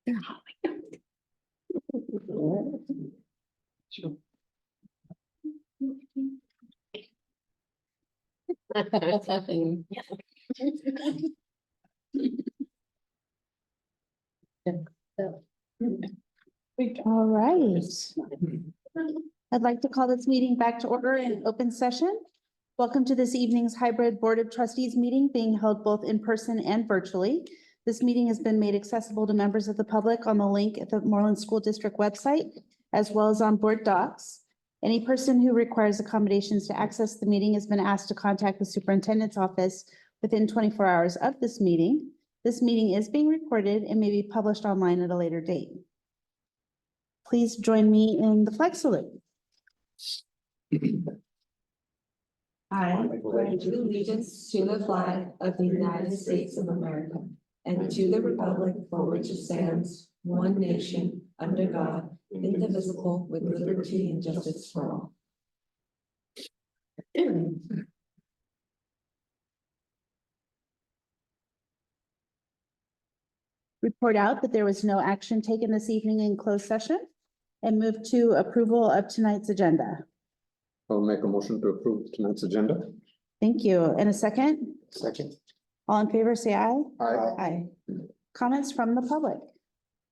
All right. I'd like to call this meeting back to order in open session. Welcome to this evening's hybrid Board of Trustees meeting being held both in person and virtually. This meeting has been made accessible to members of the public on the link at the Moreland School District website, as well as on board docs. Any person who requires accommodations to access the meeting has been asked to contact the superintendent's office within 24 hours of this meeting. This meeting is being recorded and may be published online at a later date. Please join me in the flag salute. I pledge allegiance to the flag of the United States of America and to the republic for which it stands, one nation, under God, indivisible, with liberty and justice for all. Report out that there was no action taken this evening in closed session and move to approval of tonight's agenda. I'll make a motion to approve tonight's agenda. Thank you. In a second, Second. all in favor, say aye. Aye. Aye. Comments from the public.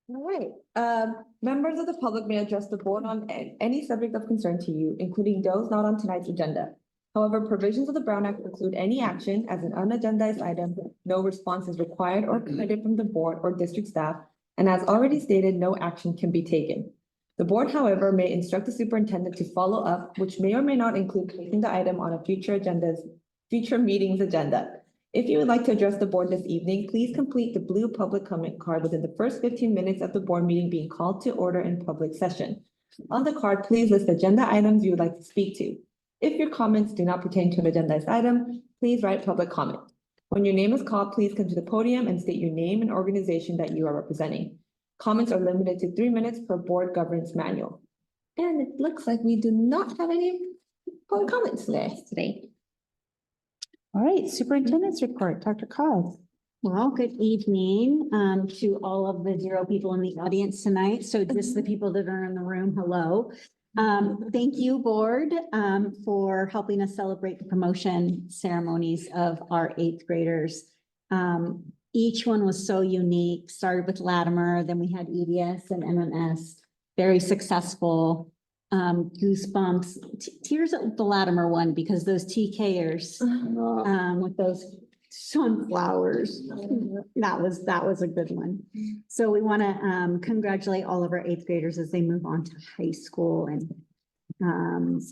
All right, members of the public may address the board on any subject of concern to you, including those not on tonight's agenda. However, provisions of the Brown Act preclude any action as an unagendized item. No response is required or permitted from the board or district staff, and as already stated, no action can be taken. The board, however, may instruct the superintendent to follow up, which may or may not include placing the item on a future meeting's agenda. If you would like to address the board this evening, please complete the blue public comment card within the first 15 minutes of the board meeting being called to order in public session. On the card, please list agenda items you would like to speak to. If your comments do not pertain to an agendized item, please write public comment. When your name is called, please come to the podium and state your name and organization that you are representing. Comments are limited to 3 minutes per board governance manual. And it looks like we do not have any public comments today. All right, superintendent's report, Dr. Cos. Well, good evening to all of the 0 people in the audience tonight. So just the people that are in the room, hello. Thank you, board, for helping us celebrate the promotion ceremonies of our 8th graders. Each one was so unique. Started with Latimer, then we had EDS and MMS, very successful. Goosebumps, tears at the Latimer one because those TKers with those sunflowers, that was a good one. So we want to congratulate all of our 8th graders as they move on to high school. And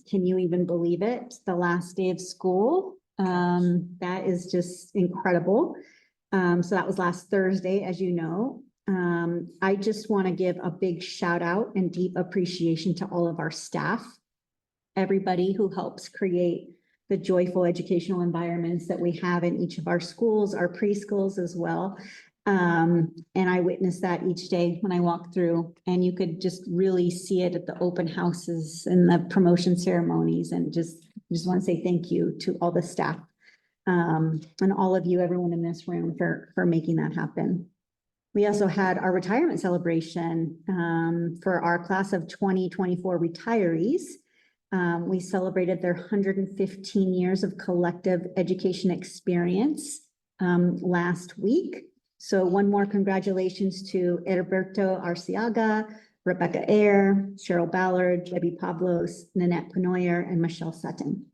can you even believe it? The last day of school, that is just incredible. So that was last Thursday, as you know. I just want to give a big shout out and deep appreciation to all of our staff, everybody who helps create the joyful educational environments that we have in each of our schools, our preschools as well. And I witness that each day when I walk through, and you could just really see it at the open houses and the promotion ceremonies, and just want to say thank you to all the staff and all of you, everyone in this room for making that happen. We also had our retirement celebration for our class of 2024 retirees. We celebrated their 115 years of collective education experience last week. So one more congratulations to Heriberto Arciaga, Rebecca Ayer, Cheryl Ballard, Debbie Pablos, Nanette Penoyer, and Michelle Sutton.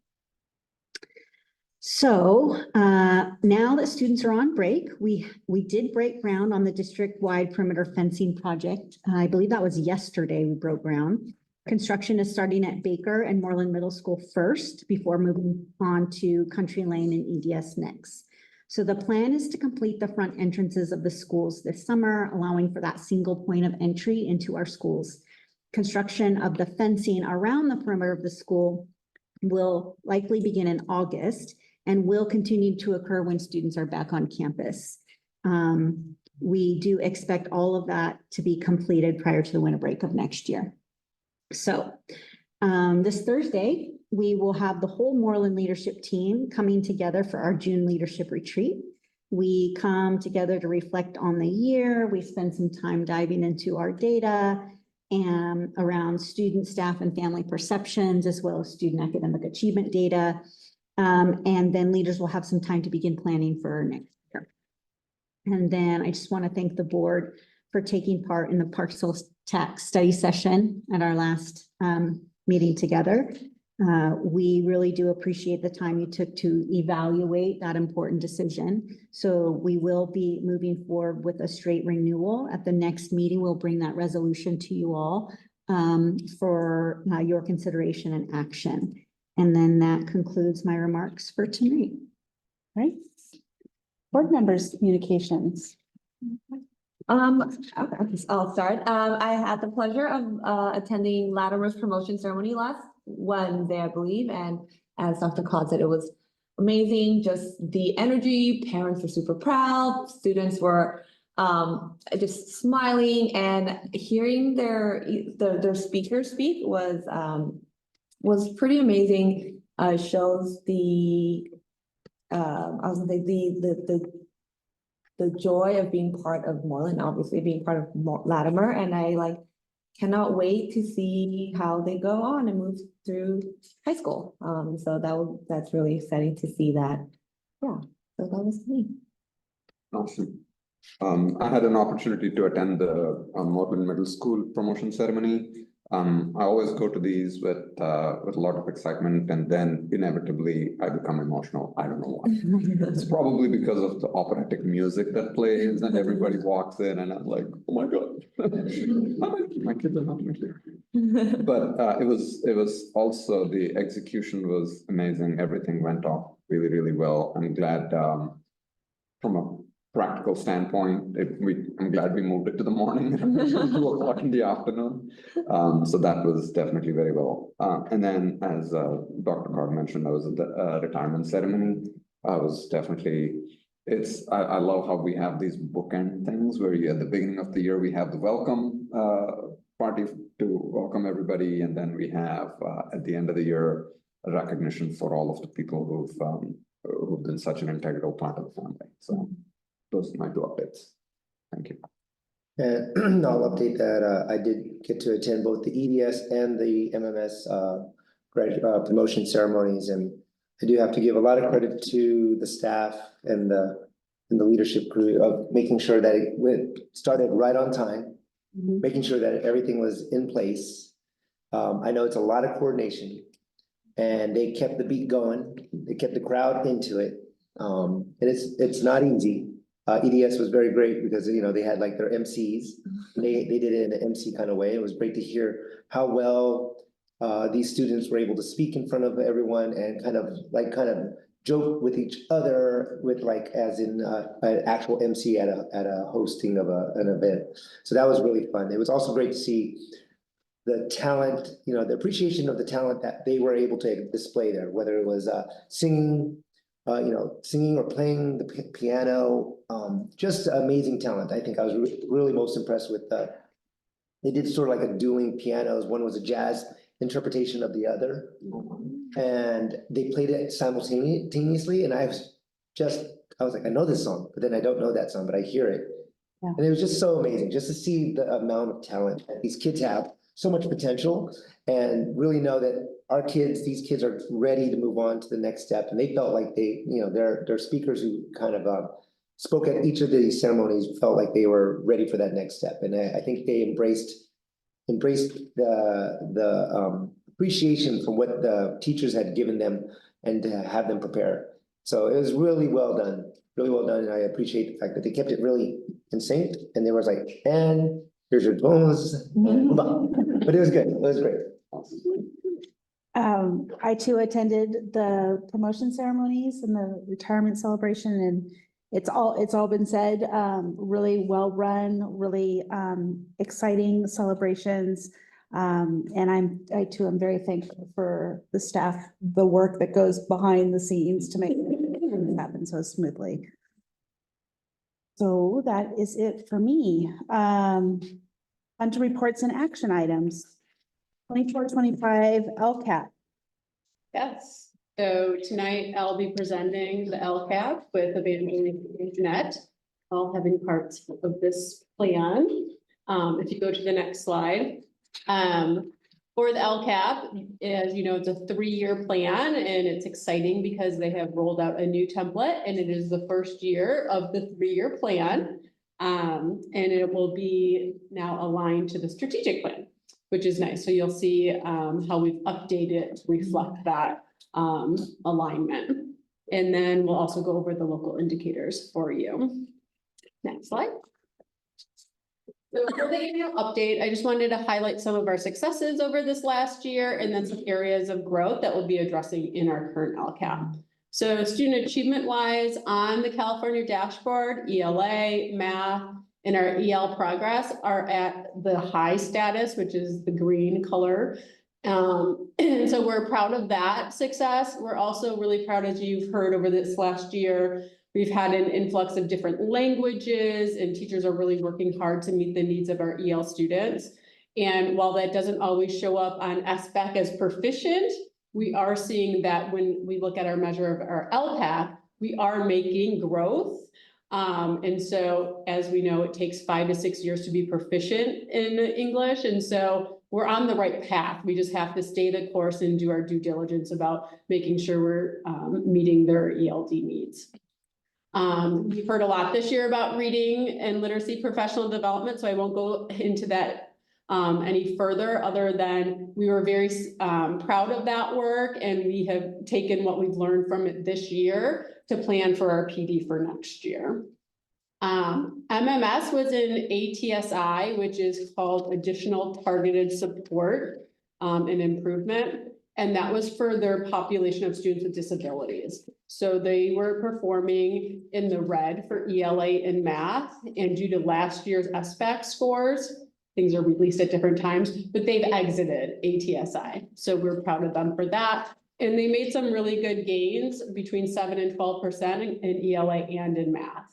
So now that students are on break, we did break ground on the district-wide perimeter fencing project. I believe that was yesterday we broke ground. Construction is starting at Baker and Moreland Middle School first before moving on to Country Lane and EDS next. So the plan is to complete the front entrances of the schools this summer, allowing for that single point of entry into our schools. Construction of the fencing around the perimeter of the school will likely begin in August and will continue to occur when students are back on campus. We do expect all of that to be completed prior to the winter break of next year. So this Thursday, we will have the whole Moreland leadership team coming together for our June leadership retreat. We come together to reflect on the year. We spend some time diving into our data and around student, staff, and family perceptions, as well as student academic achievement data. And then leaders will have some time to begin planning for next year. And then I just want to thank the board for taking part in the Parcel Tax study session at our last meeting together. We really do appreciate the time you took to evaluate that important decision. So we will be moving forward with a straight renewal. At the next meeting, we'll bring that resolution to you all for your consideration and action. And then that concludes my remarks for tonight. Right? Board members' communications. Okay, I'll start. I had the pleasure of attending Latimer's promotion ceremony last Wednesday, I believe, and as Dr. Khan said, it was amazing. Just the energy, parents were super proud, students were just smiling, and hearing their speakers speak was pretty amazing. Shows the I was gonna say the joy of being part of Moreland, obviously being part of Latimer, and I cannot wait to see how they go on and move through high school. So that's really exciting to see that. Yeah, so that was me. Awesome. I had an opportunity to attend the Moreland Middle School promotion ceremony. I always go to these with a lot of excitement, and then inevitably I become emotional. I don't know why. It's probably because of the operatic music that plays, and everybody walks in, and I'm like, oh my God, my kids are not here. But it was also, the execution was amazing. Everything went off really, really well. I'm glad from a practical standpoint, I'm glad we moved it to the morning, 2:00 in the afternoon. So that was definitely very well. And then, as Dr. Carr mentioned, I was at the retirement ceremony. I was definitely, I love how we have these bookend things where at the beginning of the year, we have the welcome party to welcome everybody. And then we have at the end of the year, a recognition for all of the people who've been such an integral part of the family. So those are my two updates. Thank you. And I'll update that I did get to attend both the EDS and the MMS promotion ceremonies, and I do have to give a lot of credit to the staff and the leadership crew of making sure that it started right on time, making sure that everything was in place. I know it's a lot of coordination, and they kept the beat going. They kept the crowd into it, and it's not easy. EDS was very great because, they had their MCs. They did it in an MC kind of way. It was great to hear how well these students were able to speak in front of everyone and kind of joke with each other with as in an actual MC at a hosting of an event. So that was really fun. It was also great to see the talent, the appreciation of the talent that they were able to display there, whether it was singing or playing the piano, just amazing talent. I think I was really most impressed with they did sort of like a dueling pianos. One was a jazz interpretation of the other, and they played it simultaneously. And I was like, I know this song, but then I don't know that song, but I hear it. Yeah. And it was just so amazing just to see the amount of talent that these kids have, so much potential, and really know that these kids are ready to move on to the next step. And they felt like their speakers who kind of spoke at each of these ceremonies felt like they were ready for that next step. And I think they embraced the appreciation from what the teachers had given them and to have them prepare. So it was really well done, and I appreciate the fact that they kept it really in sync. And there was and here's your bonus, but it was good. It was great. I too attended the promotion ceremonies and the retirement celebration, and it's all been said, really well run, really exciting celebrations. And I too am very thankful for the staff, the work that goes behind the scenes to make it happen so smoothly. So that is it for me. On to reports and action items. 24-25 LCAT. Yes, So tonight I'll be presenting the LCAP with Evangeline and Jeanette, all having parts of this plan. If you go to the next slide. For the LCAP, as you know, it's a 3-year plan and it's exciting because they have rolled out a new template and it is the first year of the 3-year plan. And it will be now aligned to the strategic plan, which is nice. So you'll see how we've updated to reflect that alignment. And then we'll also go over the local indicators for you. Next slide. So for the annual update, I just wanted to highlight some of our successes over this last year and then some areas of growth that we'll be addressing in our current LCAP. So student achievement wise on the California dashboard, ELA, math, and our EL progress are at the high status, which is the green color. And so we're proud of that success. We're also really proud, as you've heard over this last year, we've had an influx of different languages and teachers are really working hard to meet the needs of our EL students. And while that doesn't always show up on SBAC as proficient, we are seeing that when we look at our measure of our LPAC, we are making growth. And so as we know, it takes 5 to 6 years to be proficient in English. And so we're on the right path. We just have to stay the course and do our due diligence about making sure we're meeting their ELD needs. We've heard a lot this year about reading and literacy professional development, so I won't go into that any further, other than we were very proud of that work and we have taken what we've learned from it this year to plan for our PD for next year. MMS was in ATSI, which is called Additional Targeted Support and Improvement. And that was for their population of students with disabilities. So they were performing in the red for ELA and math. And due to last year's SBAC scores, things are released at different times, but they've exited ATSI. So we're proud of them for that. And they made some really good gains between 7 and 12% in ELA and in math.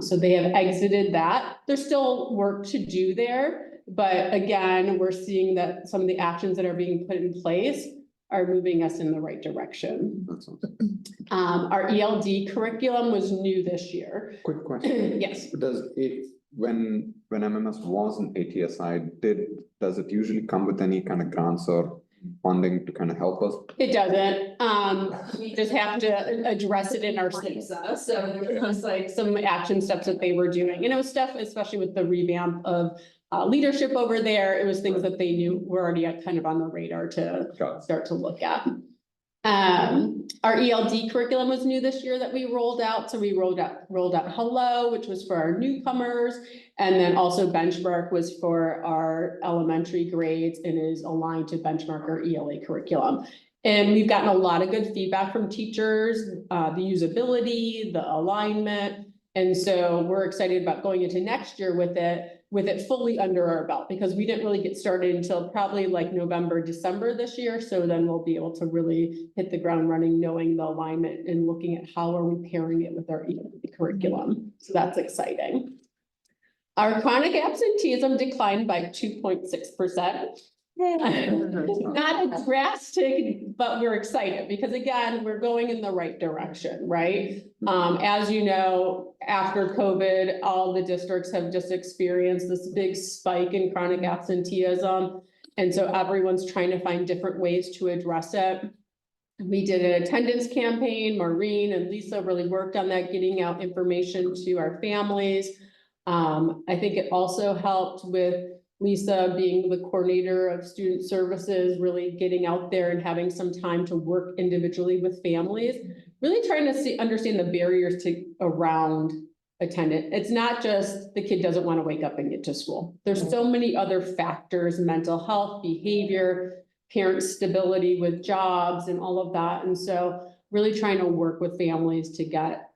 So they have exited that. There's still work to do there. But again, we're seeing that some of the actions that are being put in place are moving us in the right direction. That's awesome. Our ELD curriculum was new this year. Quick question. Yes. Does it, when MMS was in ATSI, does it usually come with any kind of grants or funding to kind of help us? It doesn't. We just have to address it in our SIPSA. So there was like some action steps that they were doing. And it was stuff, especially with the revamp of leadership over there. It was things that they knew were already kind of on the radar to start to look at. Our ELD curriculum was new this year that we rolled out. So we rolled out Hello, which was for our newcomers. And then also Benchmark was for our elementary grades and is aligned to benchmark our ELA curriculum. And we've gotten a lot of good feedback from teachers, the usability, the alignment. And so we're excited about going into next year with it fully under our belt, because we didn't really get started until probably like November, December this year. So then we'll be able to really hit the ground running, knowing the alignment and looking at how are we pairing it with our curriculum. So that's exciting. Our chronic absenteeism declined by 2.6%. Not drastic, but we're excited because again, we're going in the right direction, right? As you know, after COVID, all the districts have just experienced this big spike in chronic absenteeism. And so everyone's trying to find different ways to address it. We did an attendance campaign. Maureen and Lisa really worked on that, getting out information to our families. I think it also helped with Lisa being the coordinator of student services, really getting out there and having some time to work individually with families, really trying to understand the barriers around attendance. It's not just the kid doesn't want to wake up and get to school. There's so many other factors, mental health, behavior, parent stability with jobs and all of that. And so really trying to work with families to get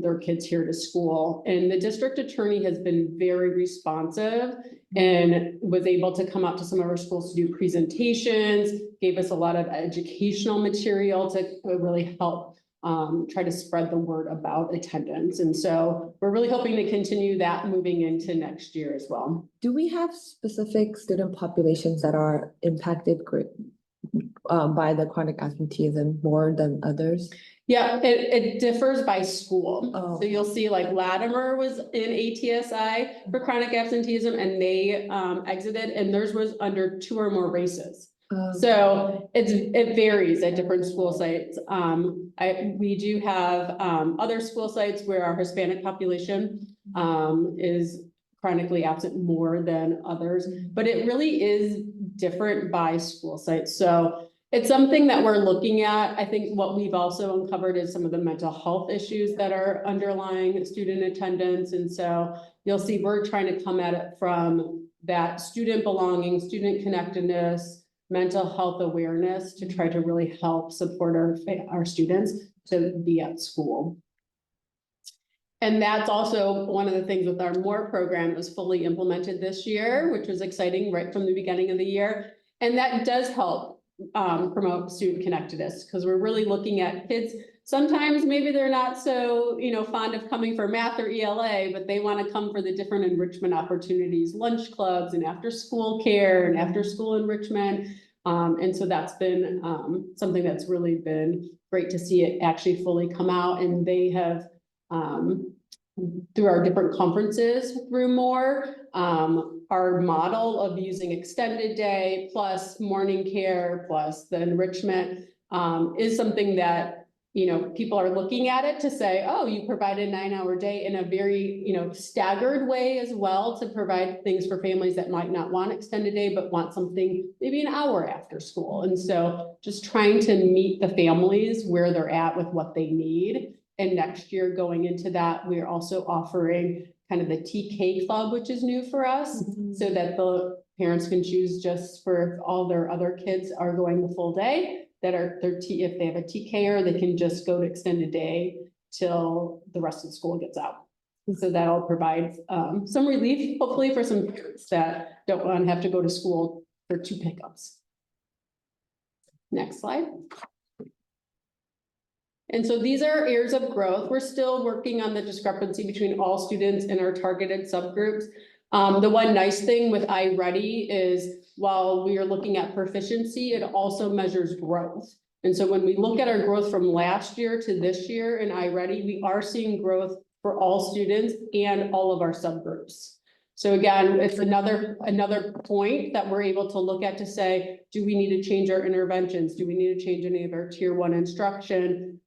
their kids here to school. And the district attorney has been very responsive and was able to come up to some of our schools to do presentations, gave us a lot of educational material to really help try to spread the word about attendance. And so we're really hoping to continue that moving into next year as well. Do we have specific student populations that are impacted by the chronic absenteeism more than others? Yeah, it differs by school. Oh. So you'll see like Latimer was in ATSI for chronic absenteeism and they exited and theirs was under 2 or more races. So it varies at different school sites. We do have other school sites where our Hispanic population is chronically absent more than others, but it really is different by school sites. So it's something that we're looking at. I think what we've also uncovered is some of the mental health issues that are underlying student attendance. And so you'll see we're trying to come at it from that student belonging, student connectedness, mental health awareness to try to really help support our students to be at school. And that's also one of the things with our MORE program was fully implemented this year, which was exciting right from the beginning of the year. And that does help promote student connectedness because we're really looking at kids. Sometimes maybe they're not so, fond of coming for math or ELA, but they want to come for the different enrichment opportunities, lunch clubs and after school care and after school enrichment. And so that's been something that's really been great to see it actually fully come out. And they have through our different conferences through MORE, our model of using extended day plus morning care plus the enrichment is something that, people are looking at it to say, oh, you provide a 9-hour day in a very, staggered way as well to provide things for families that might not want extended day, but want something maybe an hour after school. And so just trying to meet the families where they're at with what they need. And next year going into that, we're also offering kind of the TK club, which is new for us, so that the parents can choose just for if all their other kids are going the full day, that are if they have a TKer, they can just go to extended day till the rest of the school gets out. And so that'll provide some relief, hopefully, for some parents that don't want to have to go to school for 2 pickups. Next slide. And so these are areas of growth. We're still working on the discrepancy between all students in our targeted subgroups. The one nice thing with iReady is while we are looking at proficiency, it also measures growth. And so when we look at our growth from last year to this year in iReady, we are seeing growth for all students and all of our subgroups. So again, it's another point that we're able to look at to say, do we need to change our interventions? Do we need to change any of our tier 1 instruction?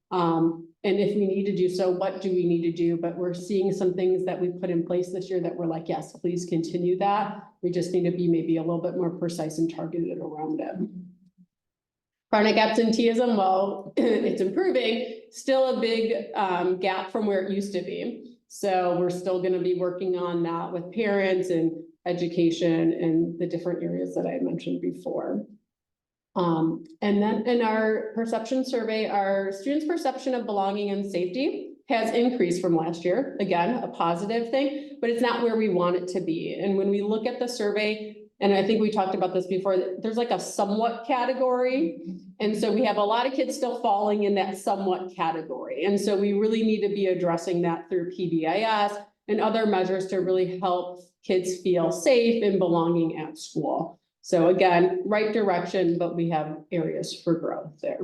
And if we need to do so, what do we need to do? But we're seeing some things that we put in place this year that we're like, yes, please continue that. We just need to be maybe a little bit more precise and targeted around it. Chronic absenteeism, well, it's improving, still a big gap from where it used to be. So we're still going to be working on that with parents and education and the different areas that I mentioned before. And then in our perception survey, our students' perception of belonging and safety has increased from last year. Again, a positive thing, but it's not where we want it to be. And when we look at the survey, and I think we talked about this before, there's like a somewhat category. And so we have a lot of kids still falling in that somewhat category. And so we really need to be addressing that through PBIS and other measures to really help kids feel safe and belonging at school. So again, right direction, but we have areas for growth there.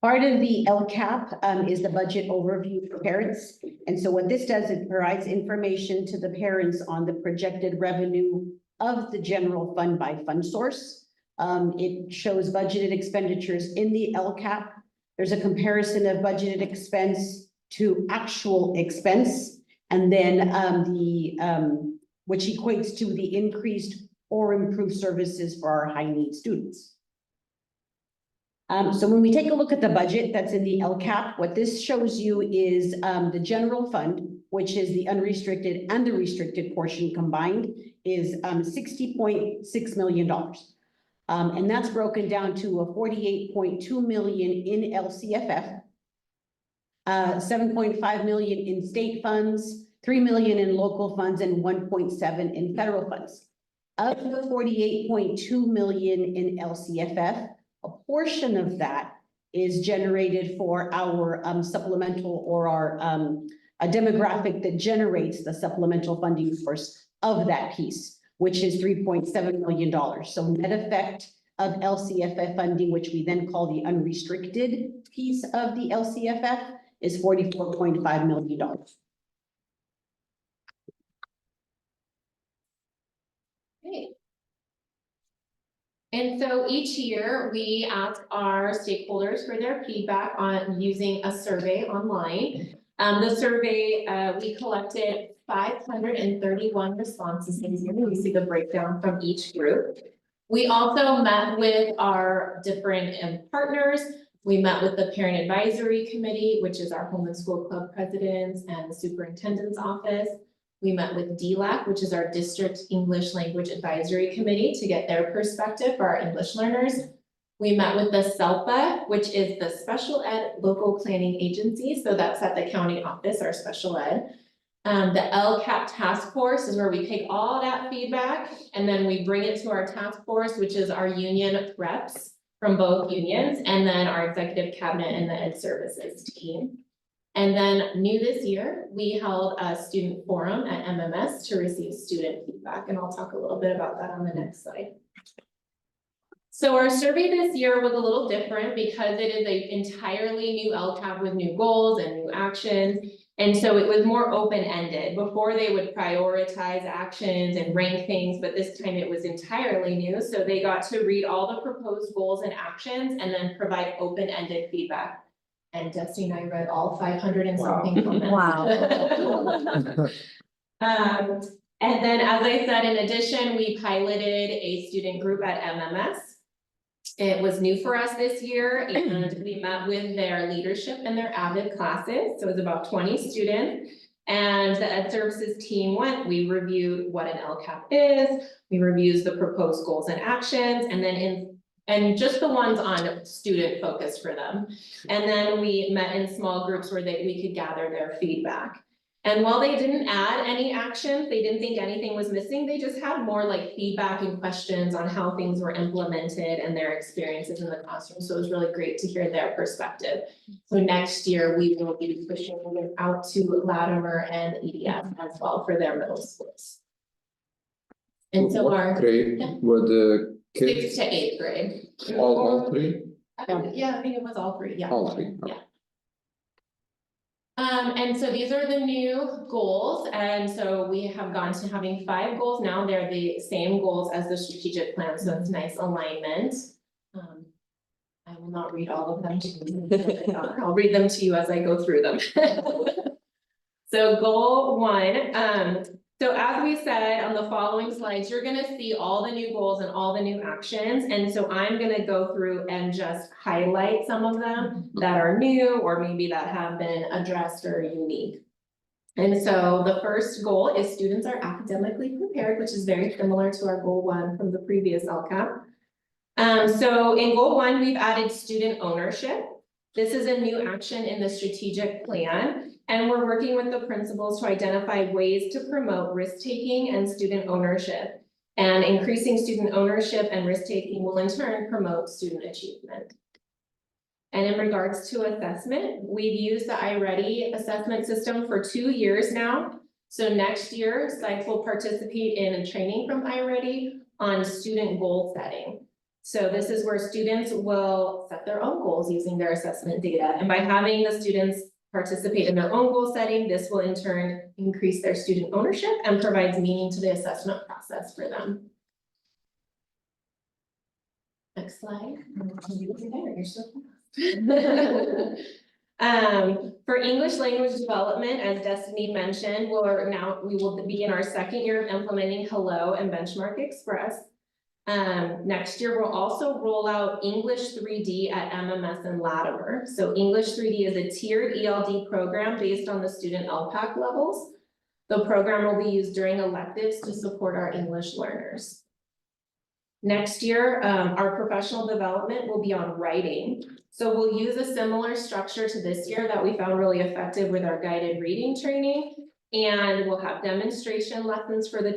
Part of the LCAP is the budget overview for parents. And so what this does, it provides information to the parents on the projected revenue of the general fund by fund source. It shows budgeted expenditures in the LCAP. There's a comparison of budgeted expense to actual expense. And then which equates to the increased or improved services for our high need students. So when we take a look at the budget that's in the LCAP, what this shows you is the general fund, which is the unrestricted and the restricted portion combined, is $60.6 million. And that's broken down to a $48.2 million in LCFF, 7.5 million in state funds, 3 million in local funds, and 1.7 in federal funds. Of the 48.2 million in LCFF, a portion of that is generated for our supplemental or our a demographic that generates the supplemental funding source of that piece. which is $3.7 million. So net effect of LCFF funding, which we then call the unrestricted piece of the LCFF, is $44.5 million. Okay. And so each year we ask our stakeholders for their feedback on using a survey online. The survey, we collected 531 responses this year. We see the breakdown from each group. We also met with our different partners. We met with the Parent Advisory Committee, which is our home and school club presidents and the superintendent's office. We met with DLAC, which is our District English Language Advisory Committee, to get their perspective for our English learners. We met with the SELPA, which is the Special Ed Local Planning Agency. So that's at the county office, our special ed. The LCAP task force is where we take all that feedback and then we bring it to our task force, which is our union reps from both unions, and then our executive cabinet and the ed services team. And then new this year, we held a student forum at MMS to receive student feedback, and I'll talk a little bit about that on the next slide. So our survey this year was a little different because it is an entirely new LCAP with new goals and new actions. And so it was more open-ended. Before they would prioritize actions and rank things, but this time it was entirely new. So they got to read all the proposed goals and actions and then provide open-ended feedback. And Destiny and I read all 500 and something comments. Wow. And then, as I said, in addition, we piloted a student group at MMS. It was new for us this year, and we met with their leadership and their AVID classes. So it was about 20 students. And the Ed Services team went, we reviewed what an LCAP is, we reviewed the proposed goals and actions, and then and just the ones on student focus for them. And then we met in small groups where we could gather their feedback. And while they didn't add any actions, they didn't think anything was missing, they just had more like feedback and questions on how things were implemented and their experiences in the classroom. So it was really great to hear their perspective. So next year, we will be pushing it out to Latimer and EDF as well for their middle schools. And so What our grade yeah. were the 6th kids? to 8th grade. All three? Yeah, I think it was all three, yeah. All three, okay. Yeah. And so these are the new goals, and so we have gone to having 5 goals now. They're the same goals as the strategic plan, so it's nice alignment. I will not read all of them to you. I'll read them to you as I go through them. So goal 1, so as we said on the following slides, you're gonna see all the new goals and all the new actions. And so I'm gonna go through and just highlight some of them that are new or maybe that have been addressed or unique. And so the first goal is students are academically prepared, which is very similar to our goal 1 from the previous LCAP. So in goal 1, we've added student ownership. This is a new action in the strategic plan. And we're working with the principals to identify ways to promote risk-taking and student ownership. And increasing student ownership and risk-taking will in turn promote student achievement. And in regards to assessment, we've used the iReady assessment system for 2 years now. So next year, sites will participate in a training from iReady on student goal setting. So this is where students will set their own goals using their assessment data. And by having the students participate in their own goal setting, this will in turn increase their student ownership and provides meaning to the assessment process for them. Next slide. You're so fast. For English language development, as Destiny mentioned, we will be in our 2nd year of implementing Hello and Benchmark Express. Next year, we'll also roll out English 3D at MMS and Latimer. So English 3D is a tiered ELD program based on the student LPAC levels. The program will be used during electives to support our English learners. Next year, our professional development will be on writing. So we'll use a similar structure to this year that we found really effective with our guided reading training. And we'll have demonstration lessons for the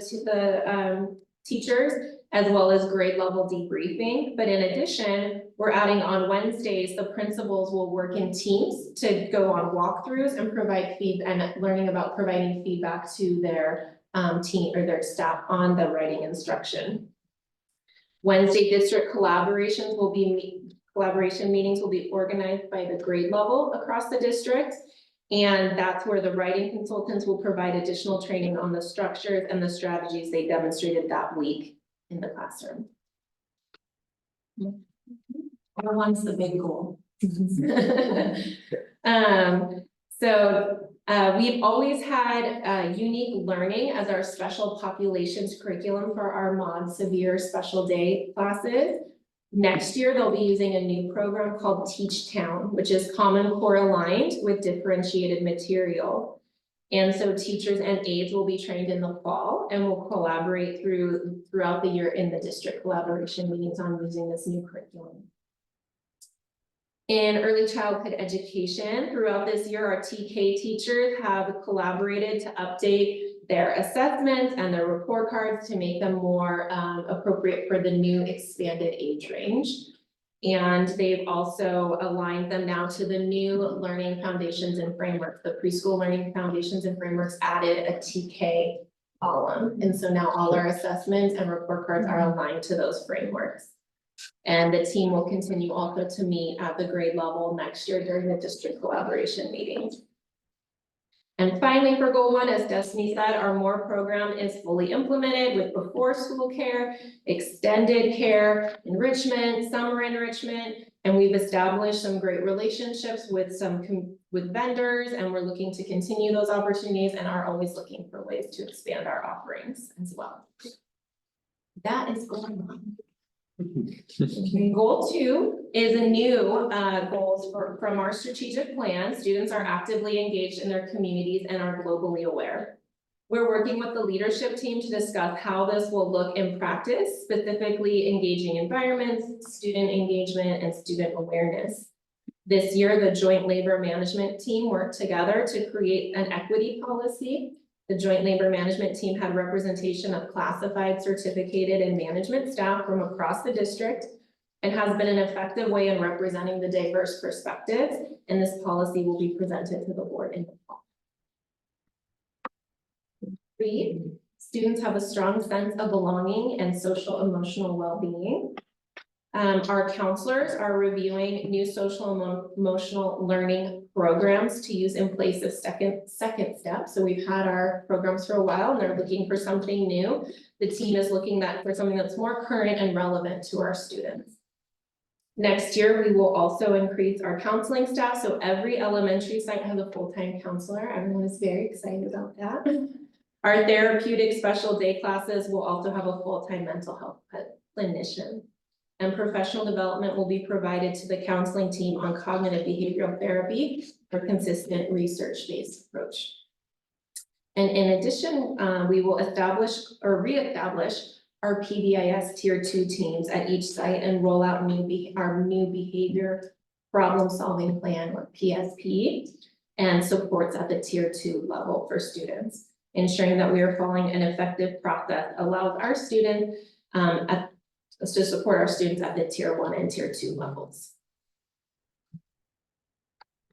teachers, as well as grade level debriefing. But in addition, we're adding on Wednesdays, the principals will work in teams to go on walkthroughs and provide feedback and learning about providing feedback to their team or their staff on the writing instruction. Wednesday district collaboration meetings will be organized by the grade level across the district. And that's where the writing consultants will provide additional training on the structures and the strategies they demonstrated that week in the classroom. Everyone's the big goal. We've always had unique learning as our special populations curriculum for our mod severe special day classes. Next year, they'll be using a new program called Teach Town, which is Common Core aligned with differentiated material. And so teachers and aides will be trained in the fall and will collaborate throughout the year in the district collaboration meetings on using this new curriculum. In early childhood education, throughout this year, our TK teachers have collaborated to update their assessments and their report cards to make them more appropriate for the new expanded age range. And they've also aligned them now to the new learning foundations and frameworks. The preschool learning foundations and frameworks added a TK column. And so now all our assessments and report cards are aligned to those frameworks. And the team will continue also to meet at the grade level next year during the district collaboration meetings. And finally, for goal 1, as Destiny said, our MORE program is fully implemented with before school care, extended care, enrichment, summer enrichment, and we've established some great relationships with with vendors, and we're looking to continue those opportunities and are always looking for ways to expand our offerings as well. That is goal 1. Goal 2 is a new goals from our strategic plan. Students are actively engaged in their communities and are globally aware. We're working with the leadership team to discuss how this will look in practice, specifically engaging environments, student engagement, and student awareness. This year, the Joint Labor Management team worked together to create an equity policy. The Joint Labor Management team had representation of classified, certificated, and management staff from across the district and has been an effective way in representing the diverse perspectives, and this policy will be presented to the board in the fall. 3, students have a strong sense of belonging and social emotional well-being. Our counselors are reviewing new social emotional learning programs to use in place of second step. So we've had our programs for a while and they're looking for something new. The team is looking for something that's more current and relevant to our students. Next year, we will also increase our counseling staff. So every elementary site has a full-time counselor. Everyone is very excited about that. Our therapeutic special day classes will also have a full-time mental health clinician. And professional development will be provided to the counseling team on cognitive behavioral therapy for consistent research-based approach. And in addition, we will establish or reestablish our PBIS Tier 2 teams at each site and roll out our new behavior problem solving plan, or PSP, and supports at the Tier 2 level for students. Ensuring that we are following an effective process allows our students to support our students at the Tier 1 and Tier 2 levels.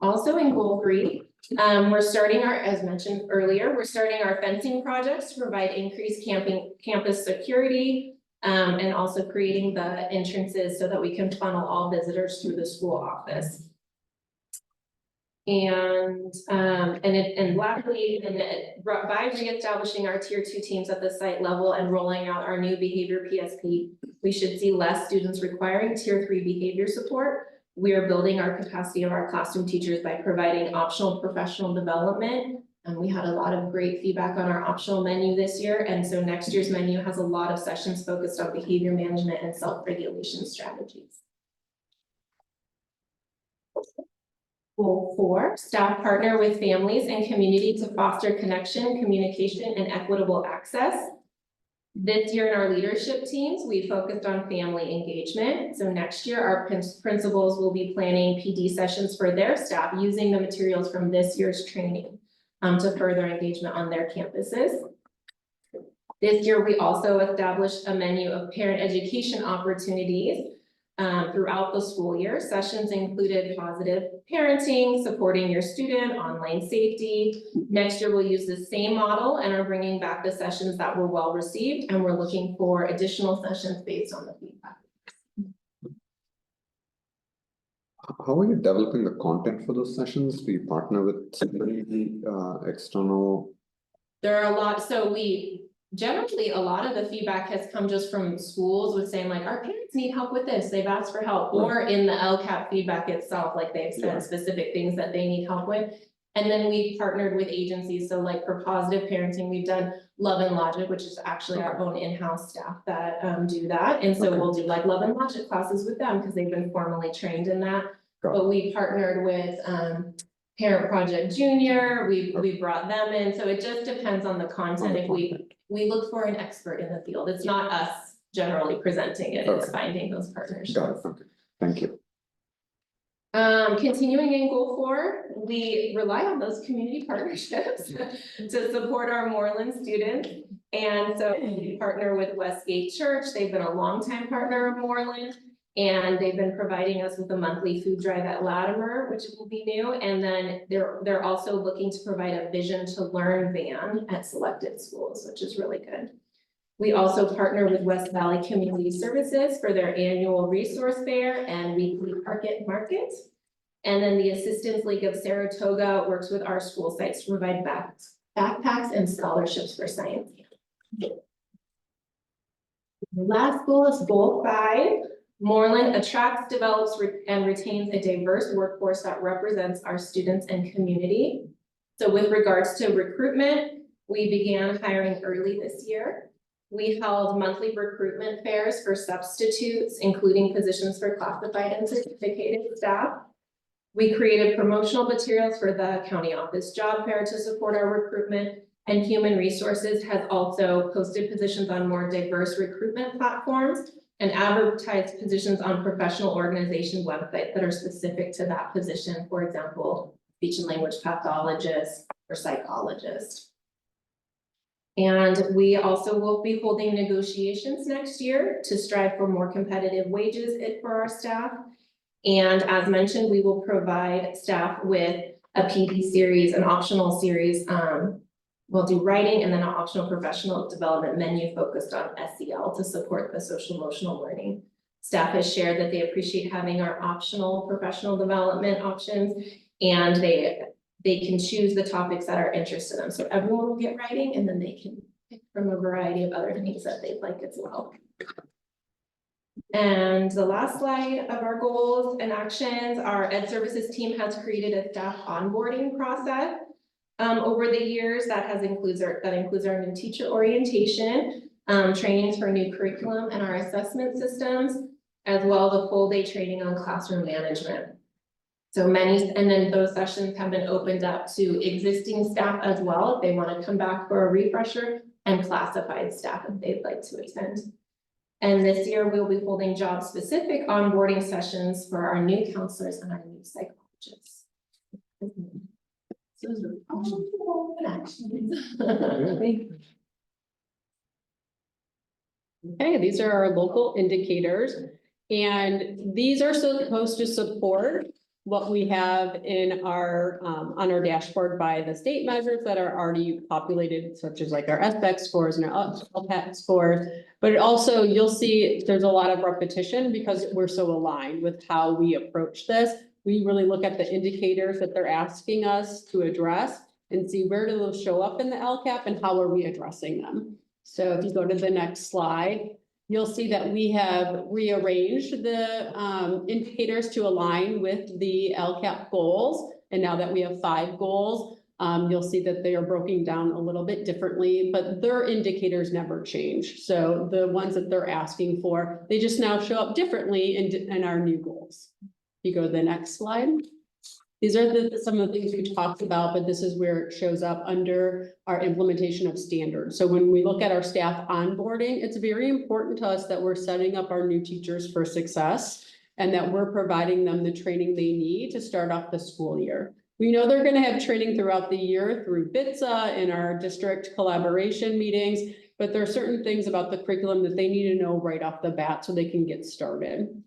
Also in goal 3, we're starting as mentioned earlier, we're starting our fencing projects to provide increased campus security, and also creating the entrances so that we can funnel all visitors through the school office. And lastly, by reestablishing our Tier 2 teams at the site level and rolling out our new behavior PSP, we should see less students requiring Tier 3 behavior support. We are building our capacity of our classroom teachers by providing optional professional development. And we had a lot of great feedback on our optional menu this year. And so next year's menu has a lot of sessions focused on behavior management and self-regulation strategies. Goal 4, staff partner with families and community to foster connection, communication, and equitable access. This year in our leadership teams, we focused on family engagement. So next year, our principals will be planning PD sessions for their staff using the materials from this year's training to further engagement on their campuses. This year, we also established a menu of parent education opportunities throughout the school year. Sessions included positive parenting, supporting your student, online safety. Next year, we'll use the same model and are bringing back the sessions that were well received, and we're looking for additional sessions based on the feedback. How are you developing the content for those sessions? Do you partner with somebody, external? There are a lot, so generally, a lot of the feedback has come just from schools with saying like, our parents need help with this, they've asked for help, or in the LCAP feedback itself, like they've Yeah. said specific things that they need help with. And then we've partnered with agencies, so like for positive parenting, we've done Love and Logic, which is actually our own in-house staff that do that. And so Okay. we'll do like Love and Logic classes with them, because they've been formally trained in that. Got it. But we partnered with Parent Project Junior, we brought them in, so it just depends on the content. If we look for an expert in the field, it's not us generally presenting it, it's Okay. finding those partnerships. Got it, okay, thank you. Continuing in goal 4, we rely on those community partnerships to support our Moreland students. And so we partner with Westgate Church, they've been a longtime partner of Moreland. And they've been providing us with a monthly food drive at Latimer, which will be new. And then they're also looking to provide a Vision to Learn van at selected schools, which is really good. We also partner with West Valley Community Services for their annual resource fair and weekly market. And then the Assistance League of Saratoga works with our school sites to provide backpacks and scholarships for science. The last goal is goal 5. Moreland attracts, develops, and retains a diverse workforce that represents our students and community. So with regards to recruitment, we began hiring early this year. We held monthly recruitment fairs for substitutes, including positions for classified and certificated staff. We created promotional materials for the county office job fair to support our recruitment, and Human Resources has also posted positions on more diverse recruitment platforms and advertised positions on professional organization websites that are specific to that position. For example, speech and language pathologist or psychologist. And we also will be holding negotiations next year to strive for more competitive wages for our staff. And as mentioned, we will provide staff with a PD series, an optional series. We'll do writing and then an optional professional development menu focused on SEL to support the social emotional learning. Staff has shared that they appreciate having our optional professional development options, and they can choose the topics that are interested in them. So everyone will get writing, and then they can pick from a variety of other things that they'd like as well. And the last slide of our goals and actions, our Ed Services team has created a staff onboarding process. Over the years, that includes our new teacher orientation, trainings for new curriculum and our assessment systems, as well as a full day training on classroom management. So and then those sessions have been opened up to existing staff as well, if they want to come back for a refresher, and classified staff if they'd like to attend. And this year, we'll be holding job-specific onboarding sessions for our new counselors and our new psychologists. Okay, these are our local indicators, and these are supposed to support what we have in our, on our dashboard by the state measures that are already populated, such as like our SBEC scores and our LPAC scores. But also, you'll see there's a lot of repetition because we're so aligned with how we approach this. We really look at the indicators that they're asking us to address and see where do those show up in the LCAP and how are we addressing them. So if you go to the next slide, you'll see that we have rearranged the indicators to align with the LCAP goals. And now that we have 5 goals, you'll see that they are broken down a little bit differently, but their indicators never change. So the ones that they're asking for, they just now show up differently in our new goals. You go to the next slide. These are some of the things we talked about, but this is where it shows up under our implementation of standards. So when we look at our staff onboarding, it's very important to us that we're setting up our new teachers for success and that we're providing them the training they need to start off the school year. We know they're going to have training throughout the year through BITSA and our district collaboration meetings, but there are certain things about the curriculum that they need to know right off the bat so they can get started.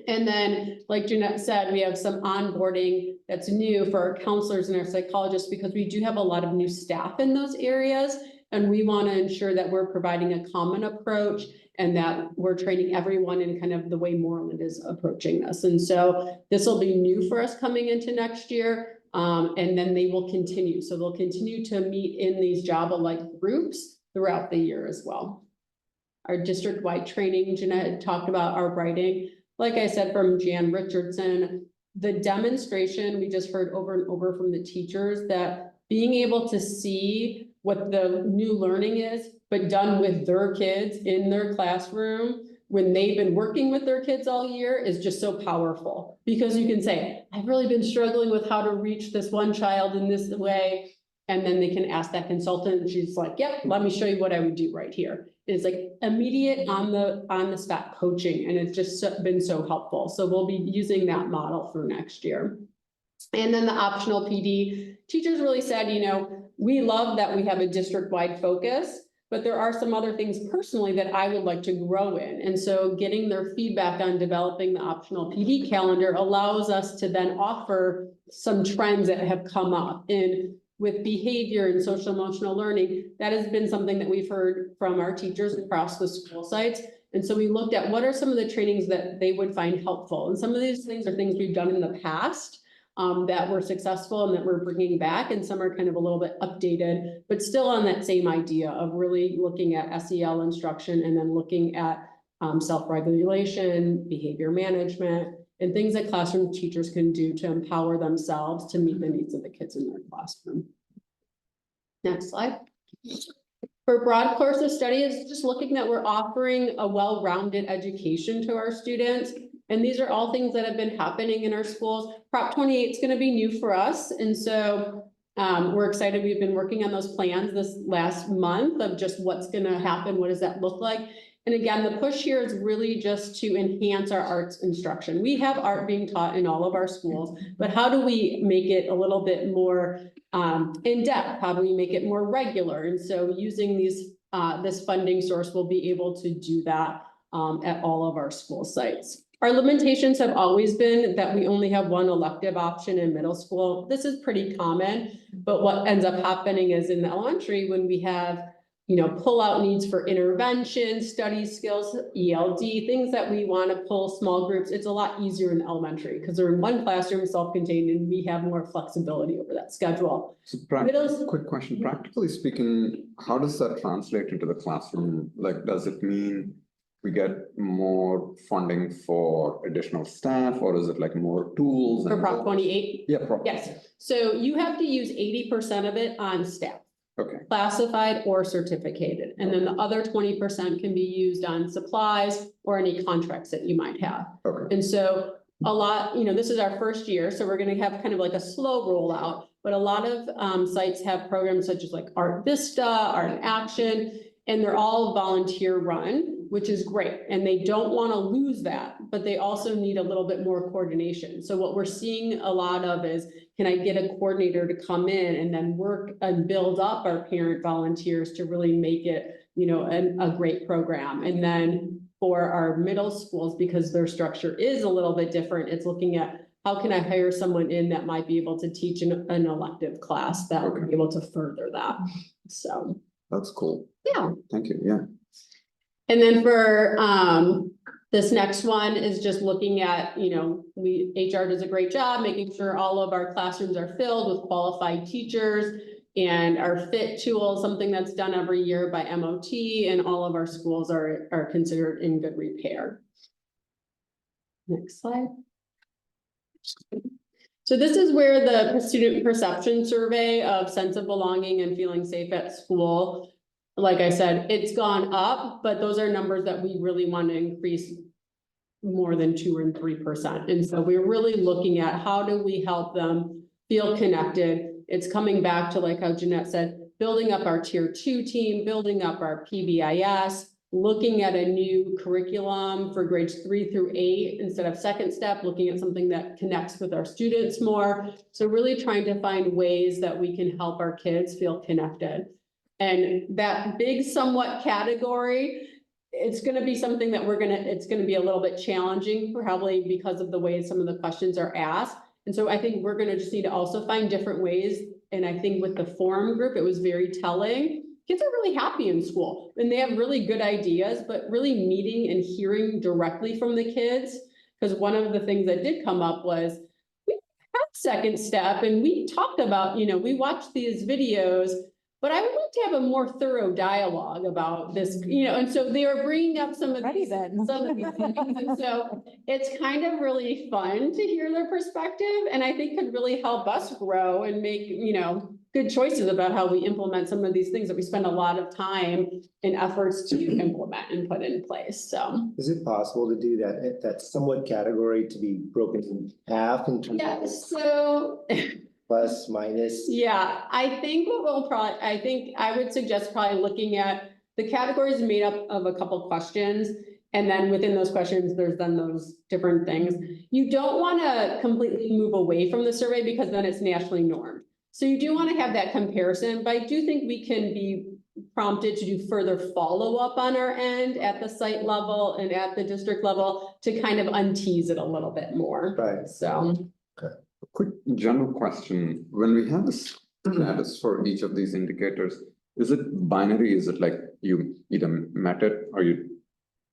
And then, like Jeanette said, we have some onboarding that's new for our counselors and our psychologists because we do have a lot of new staff in those areas. And we want to ensure that we're providing a common approach and that we're training everyone in kind of the way Moreland is approaching this. And so this will be new for us coming into next year. And then they will continue. So they'll continue to meet in these Java-like groups throughout the year as well. Our district-wide training, Jeanette talked about our writing. Like I said, from Jan Richardson, the demonstration, we just heard over and over from the teachers that being able to see what the new learning is, but done with their kids in their classroom when they've been working with their kids all year is just so powerful. Because you can say, I've really been struggling with how to reach this one child in this way. And then they can ask that consultant and she's like, yep, let me show you what I would do right here. It's like immediate on the spot coaching, and it's just been so helpful. So we'll be using that model for next year. And then the optional PD, teachers really said, you know, we love that we have a district-wide focus, but there are some other things personally that I would like to grow in. And so getting their feedback on developing the optional PD calendar allows us to then offer some trends that have come up in with behavior and social emotional learning. That has been something that we've heard from our teachers across the school sites. And so we looked at what are some of the trainings that they would find helpful. And some of these things are things we've done in the past that were successful and that we're bringing back. And some are kind of a little bit updated, but still on that same idea of really looking at SEL instruction and then looking at self-regulation, behavior management, and things that classroom teachers can do to empower themselves to meet the needs of the kids in their classroom. Next slide. For broad course of study, it's just looking that we're offering a well-rounded education to our students. And these are all things that have been happening in our schools. Prop 28 is going to be new for us. And so we're excited. We've been working on those plans this last month of just what's going to happen. What does that look like? And again, the push here is really just to enhance our arts instruction. We have art being taught in all of our schools, but how do we make it a little bit more in depth? How do we make it more regular? And so using these this funding source will be able to do that at all of our school sites. Our limitations have always been that we only have one elective option in middle school. This is pretty common, but what ends up happening is in the elementary when we have pull-out needs for intervention, study skills, ELD, things that we want to pull small groups. It's a lot easier in the elementary because they're in one classroom, self-contained, and we have more flexibility over that schedule. So quick question, practically speaking, how does that translate into the classroom? Like, does it mean we get more funding for additional staff, or is it like more tools? For Prop 28? Yeah, Prop. Yes. So you have to use 80% of it on staff. Okay. Classified or certificated. And then the other 20% can be used on supplies or any contracts that you might have. Okay. And so a lot, this is our first year, so we're going to have kind of like a slow rollout, but a lot of sites have programs such as like Art Vista, Art in Action, and they're all volunteer run, which is great. And they don't want to lose that, but they also need a little bit more coordination. So what we're seeing a lot of is, can I get a coordinator to come in and then work and build up our parent volunteers to really make it, a great program. And then for our middle schools, because their structure is a little bit different, it's looking at how can I hire someone in that might be able to teach an elective class that will be able to further that. So. That's cool. Yeah. Thank you. Yeah. And then for this next one is just looking at, HR does a great job making sure all of our classrooms are filled with qualified teachers, and our FIT tool, something that's done every year by MOT, and all of our schools are considered in good repair. Next slide. So this is where the student perception survey of sense of belonging and feeling safe at school, like I said, it's gone up, but those are numbers that we really want to increase more than 2 and 3%. And so we're really looking at how do we help them feel connected. It's coming back to, like how Jeanette said, building up our tier 2 team, building up our PBIS, looking at a new curriculum for grades 3 through 8 instead of second step, looking at something that connects with our students more. So really trying to find ways that we can help our kids feel connected. And that big somewhat category it's gonna be something that it's gonna be a little bit challenging, probably because of the way some of the questions are asked. And so I think we're gonna just need to also find different ways, and I think with the forum group, it was very telling. Kids are really happy in school, and they have really good ideas, but really meeting and hearing directly from the kids. Because one of the things that did come up was, we had second step, and we talked about, we watched these videos, but I would like to have a more thorough dialogue about this, and so they are bringing up some of Ready these. then. Some of these things, and so it's kind of really fun to hear their perspective, and I think could really help us grow and make, good choices about how we implement some of these things that we spend a lot of time and efforts to implement and put in place, so. Is it possible to do that somewhat category to be broken in half in terms Yeah, of so, plus, minus? yeah, I think I would suggest probably looking at the categories made up of a couple questions. And then within those questions, there's then those different things. You don't want to completely move away from the survey because then it's nationally normed. So you do want to have that comparison, but I do think we can be prompted to do further follow-up on our end at the site level and at the district level to kind of untease it a little bit more. Right. So. Quick general question, when we have this status for each of these indicators, is it binary? Is it like you either met it or you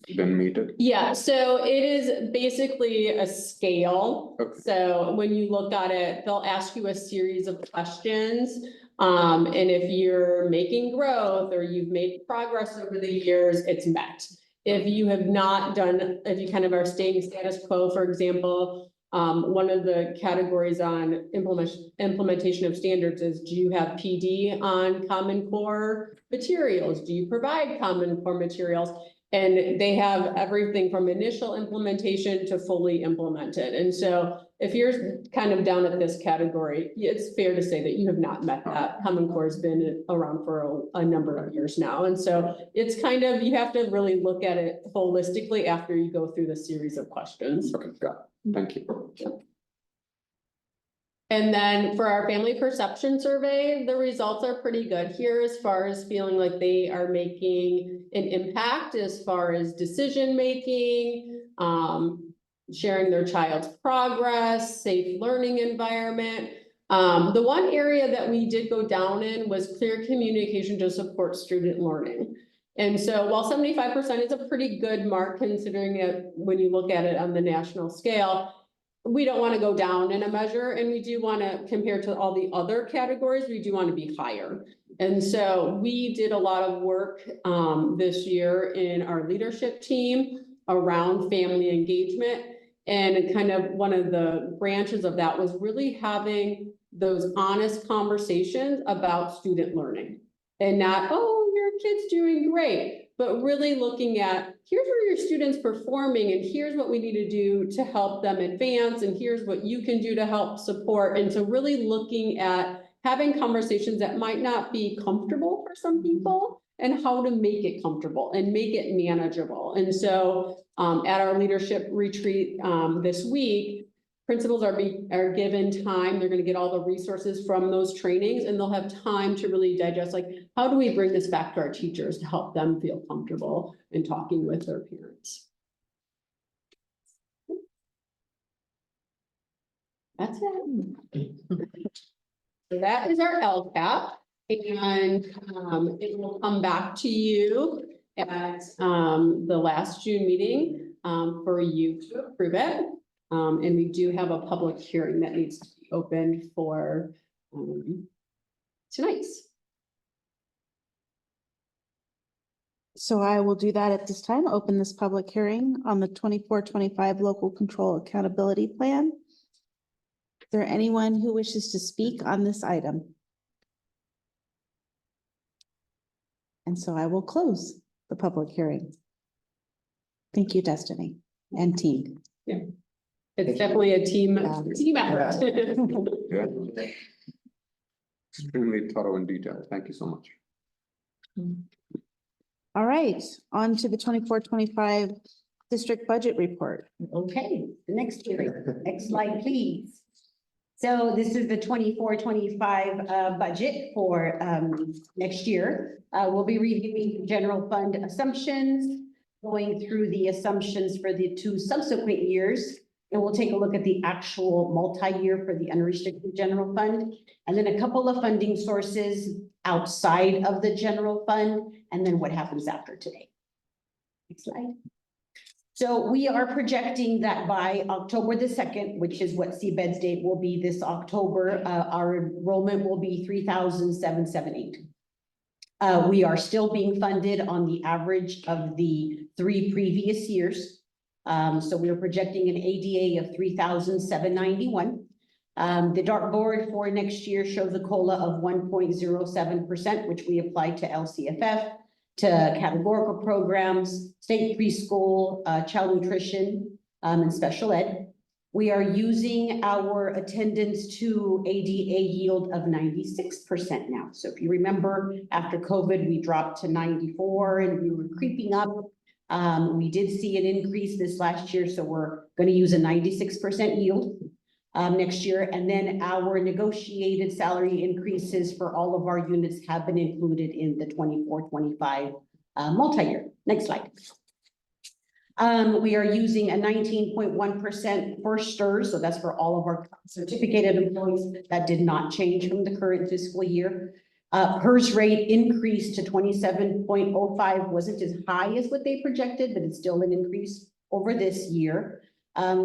didn't meet it? Yeah, so it is basically a scale. Okay. So when you look at it, they'll ask you a series of questions. And if you're making growth or you've made progress over the years, it's met. If you have not done, if you kind of are staying status quo, for example, one of the categories on implementation of standards is, do you have PD on Common Core materials? Do you provide Common Core materials? And they have everything from initial implementation to fully implemented. And so if you're kind of down at this category, it's fair to say that you have not met that. Common Core has been around for a number of years now. And so it's kind of, you have to really look at it holistically after you go through the series of questions. Okay, got it. Thank you. And then for our family perception survey, the results are pretty good here as far as feeling like they are making an impact as far as decision-making, sharing their child's progress, safe learning environment. The one area that we did go down in was clear communication to support student learning. And so while 75% is a pretty good mark considering it when you look at it on the national scale, we don't want to go down in a measure, and we do want to, compare to all the other categories, we do want to be higher. And so we did a lot of work this year in our leadership team around family engagement. And kind of one of the branches of that was really having those honest conversations about student learning. And not, oh, your kid's doing great, but really looking at, here's where your student's performing and here's what we need to do to help them advance and here's what you can do to help support. And so really looking at having conversations that might not be comfortable for some people and how to make it comfortable and make it manageable. And so at our leadership retreat this week, principals are given time, they're going to get all the resources from those trainings and they'll have time to really digest, like, how do we bring this back to our teachers to help them feel comfortable in talking with their parents? That's it. So that is our LCAP, and it will come back to you at the last June meeting for you to approve it. And we do have a public hearing that needs to be opened for tonight's. So I will do that at this time, open this public hearing on the 24-25 local control accountability plan. Is there anyone who wishes to speak on this item? And so I will close the public hearing. Thank you, Destiny and team. Yeah. It's definitely a team effort. Yeah. Extremely thorough and detailed. Thank you so much. All right, on to the 24-25 district budget report. Okay, the next hearing, next slide, please. So this is the 24-25 budget for next year. We'll be reviewing general fund assumptions, going through the assumptions for the two subsequent years. And we'll take a look at the actual multi-year for the unrestricted general fund. And then a couple of funding sources outside of the general fund, and then what happens after today. Next slide. So we are projecting that by October the 2nd, which is what CBED's date will be this October, our enrollment will be 3,778. We are still being funded on the average of the 3 previous years. So we are projecting an ADA of 3,791. The dartboard for next year shows a COLA of 1.07%, which we applied to LCFF, to categorical programs, state preschool, child nutrition, and special ed. We are using our attendance to ADA yield of 96% now. So if you remember, after COVID, we dropped to 94 and we were creeping up. We did see an increase this last year, so we're going to use a 96% yield next year. And then our negotiated salary increases for all of our units have been included in the 24-25 multi-year. Next slide. We are using a 19.1% for STRS, so that's for all of our certificated employees. That did not change from the current fiscal year. PERS rate increased to 27.05, wasn't as high as what they projected, but it's still an increase over this year.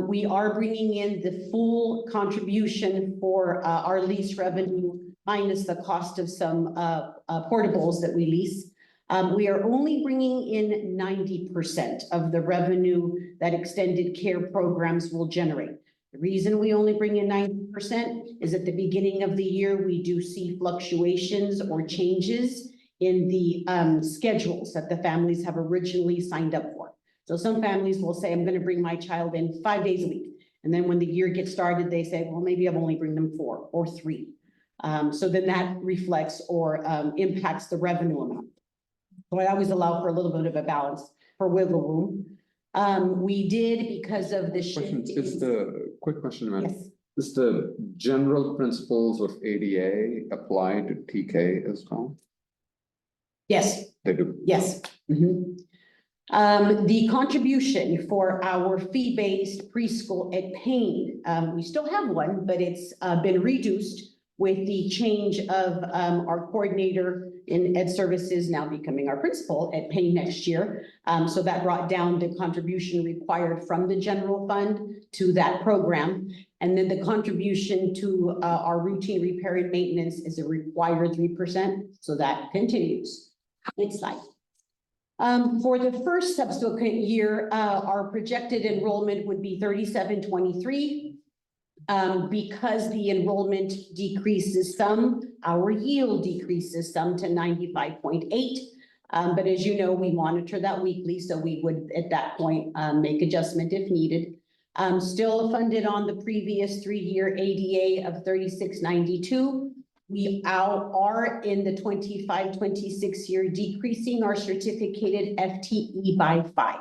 We are bringing in the full contribution for our lease revenue minus the cost of some portables that we lease. We are only bringing in 90% of the revenue that extended care programs will generate. The reason we only bring in 90% is at the beginning of the year, we do see fluctuations or changes in the schedules that the families have originally signed up for. So some families will say, I'm going to bring my child in 5 days a week. And then when the year gets started, they say, well, maybe I'll only bring them 4 or 3. So then that reflects or impacts the revenue amount. So I always allow for a little bit of a balance for wiggle room. We did because of the Question, shift. is the quick question, ma'am. Yes. Is the general principles of ADA apply to TK as well? Yes. They do. Yes. The contribution for our fee-based preschool at Payne, we still have one, but it's been reduced with the change of our coordinator in ed services now becoming our principal at Payne next year. So that brought down the contribution required from the general fund to that program. And then the contribution to our routine repair and maintenance is a required 3%. So that continues. Next slide. For the first subsequent year, our projected enrollment would be 3723. Because the enrollment decreases some, our yield decreases some to 95.8. But as you know, we monitor that weekly, so we would at that point make adjustment if needed. Still funded on the previous 3-year ADA of 3692. We are in the 25-26 year decreasing our certificated FTE by 5.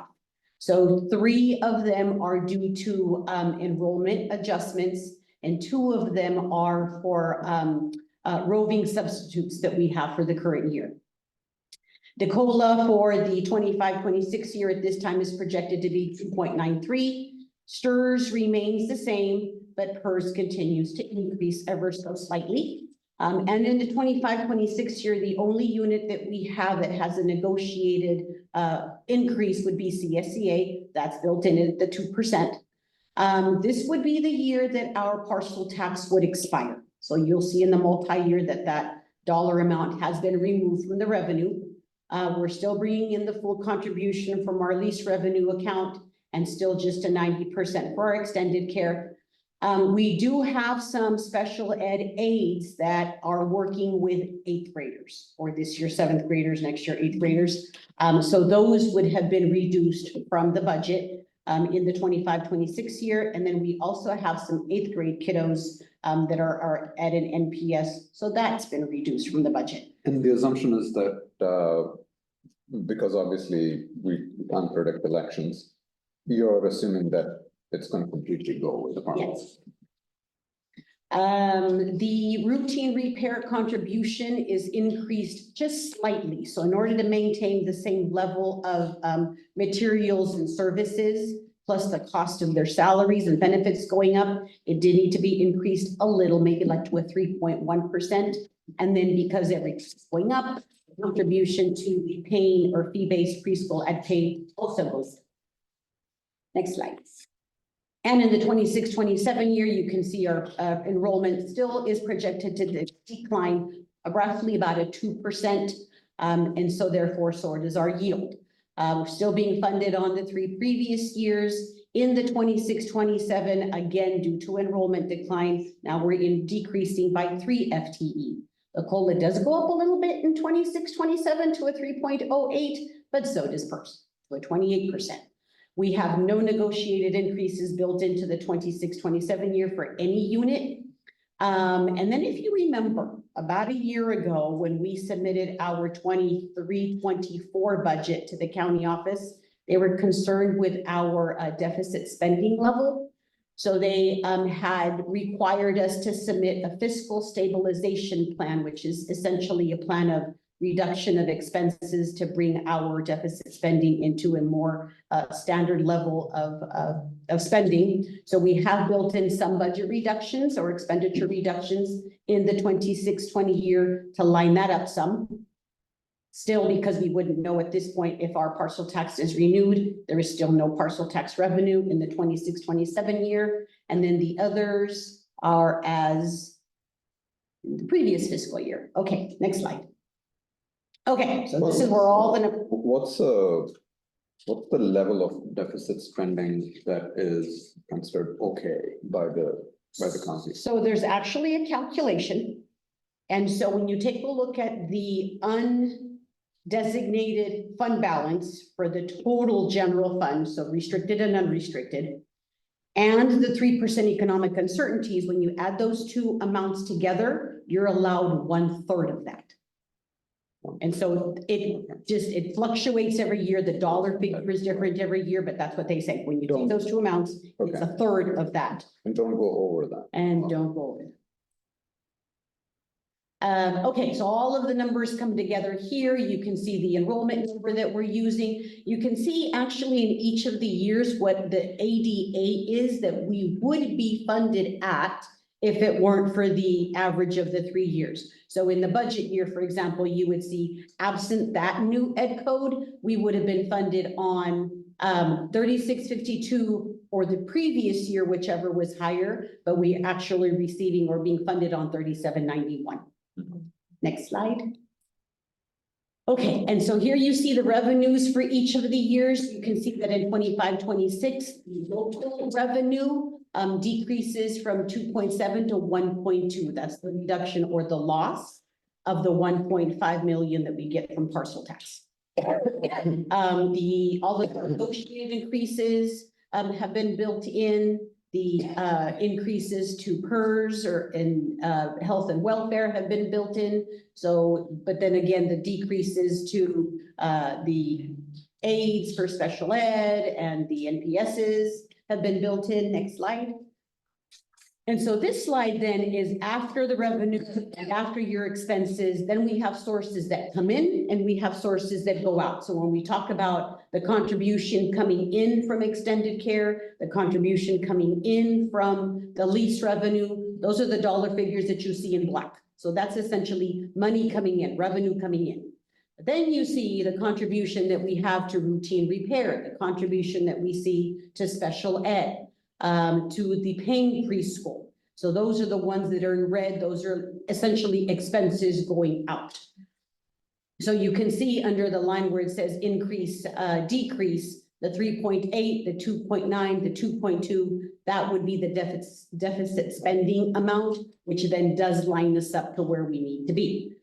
So 3 of them are due to enrollment adjustments, and 2 of them are for roving substitutes that we have for the current year. The COLA for the 25-26 year at this time is projected to be 2.93. STRS remains the same, but PERS continues to increase ever so slightly. And in the 25-26 year, the only unit that we have that has a negotiated increase would be CSCA. That's built in at the 2%. This would be the year that our parcel tax would expire. So you'll see in the multi-year that that dollar amount has been removed from the revenue. We're still bringing in the full contribution from our lease revenue account and still just a 90% for our extended care. We do have some special ed aides that are working with 8th graders, or this year 7th graders, next year 8th graders. So those would have been reduced from the budget in the 25-26 year. And then we also have some 8th grade kiddos that are at an NPS. So that's been reduced from the budget. And the assumption is that because obviously we can't predict elections, you're assuming that it's going to completely go away, the parcels. Yes. The routine repair contribution is increased just slightly. So in order to maintain the same level of materials and services, plus the cost of their salaries and benefits going up, it did need to be increased a little, maybe like to a 3.1%. And then because everything's going up, contribution to the paying or fee-based preschool ed pay also goes up. Next slide. And in the 26-27 year, you can see our enrollment still is projected to decline roughly about a 2%. And so therefore, so does our yield. We're still being funded on the 3 previous years. In the 26-27, again, due to enrollment decline, now we're decreasing by 3 FTE. The COLA does go up a little bit in 26-27 to a 3.08, but so does PERS to a 28%. We have no negotiated increases built into the 26-27 year for any unit. And then if you remember, about a year ago, when we submitted our 23-24 budget to the county office, they were concerned with our deficit spending level. So they had required us to submit a fiscal stabilization plan, which is essentially a plan of reduction of expenses to bring our deficit spending into a more standard level of spending. So we have built in some budget reductions or expenditure reductions in the 26-20 year to line that up some. Still, because we wouldn't know at this point if our parcel tax is renewed, there is still no parcel tax revenue in the 26-27 year. And then the others are as in the previous fiscal year. Okay, next slide. Okay, so this is where all the. What's the level of deficit spending that is considered okay by the county? So there's actually a calculation. And so when you take a look at the undesignated fund balance for the total general fund, so restricted and unrestricted, and the 3% economic uncertainties, when you add those two amounts together, you're allowed 1/3 of that. And so it fluctuates every year. The dollar figure is different every year, but that's what they say. When you take those two amounts, it's 1/3 of that. And don't go over that. And don't go over it. Okay, so all of the numbers come together here. You can see the enrollment number that we're using. You can see actually in each of the years what the ADA is that we would be funded at if it weren't for the average of the 3 years. So in the budget year, for example, you would see absent that new ed code, we would have been funded on 3652 or the previous year, whichever was higher, but we actually receiving or being funded on 3791. Next slide. Okay, and so here you see the revenues for each of the years. You can see that in 25-26, local revenue decreases from 2.7 to 1.2. That's the reduction or the loss of the 1.5 million that we get from parcel tax. All the negotiated increases have been built in. The increases to PERS or in health and welfare have been built in. So, but then again, the decreases to the aids for special ed and the NPSs have been built in. Next slide. And so this slide then is after the revenue and after your expenses, then we have sources that come in and we have sources that go out. So when we talk about the contribution coming in from extended care, the contribution coming in from the lease revenue, those are the dollar figures that you see in black. So that's essentially money coming in, revenue coming in. But then you see the contribution that we have to routine repair, the contribution that we see to special ed, to the paying preschool. So those are the ones that are in red. Those are essentially expenses going out. So you can see under the line where it says increase, decrease, the 3.8, the 2.9, the 2.2, that would be the deficit spending amount, which then does line us up to where we need to be.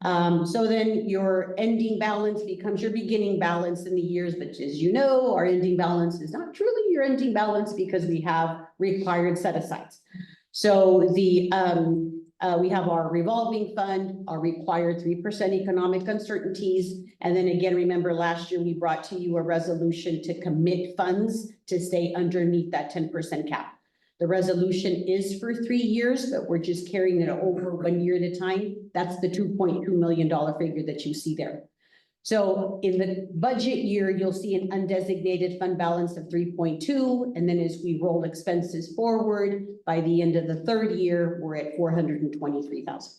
So then your ending balance becomes your beginning balance in the years, but as you know, our ending balance is not truly your ending balance because we have required set-asides. So the we have our revolving fund, our required 3% economic uncertainties. And then again, remember last year we brought to you a resolution to commit funds to stay underneath that 10% cap. The resolution is for 3 years, but we're just carrying it over 1 year at a time. That's the $2.2 million figure that you see there. So in the budget year, you'll see an undesignated fund balance of 3.2, and then as we roll expenses forward, by the end of the third year, we're at 423,000.